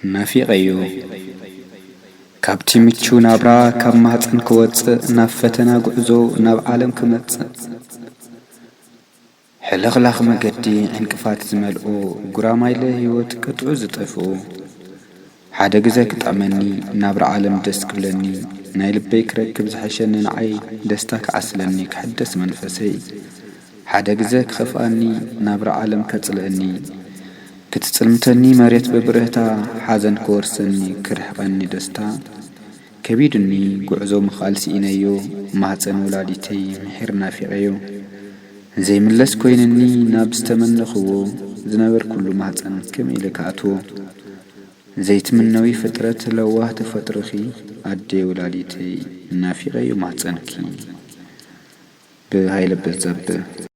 ናፊቀዮ ካብቲ ምቹው ናብራ ካብ ማህፀን ክወፅእ ናብ ፈተና ጉዕዞ ናብ ዓለም ክመጽእ ሕልኽላኽ መገዲ ዕንቅፋት ዝመልኦ ጉራማይለ ህይወት ቅጥዑ ዝጠፍኦ ሓደ ግዜ ክጠመኒ ናብራ ዓለም ደስ ክብለኒ ናይ ልበይ ክረክብ ዝሐሸኒ ንዓይ ደስታ ክዓስለኒ ክሕደስ መንፈሰይ ሓደ ግዜ ክኸፍኣኒ ናብራ ዓለም ከጽልአኒ ክትጽልምተኒ መሬት በብርህታ ሓዘን ክወርሰኒ ክርሕቐኒ ደስታ ከቢድኒ ጉዕዞ ምኻልሲ ኢነዮ ማህፀን ወላዲተይ ምሕር ናፊቀዮ ዘይምለስ ኮይነኒ ናብ ዝተመነኽዎ ዝነበር ኩሉ ማህፀን ከም ኢለ ክኣትዎ ዘይትምነዊ ፍጥረት ለዋህ ተፈጥሮኺ ኣዴ ወላዲተይ ናፊቀዮ ማህፀንኪ ብሃይለ በዛብህ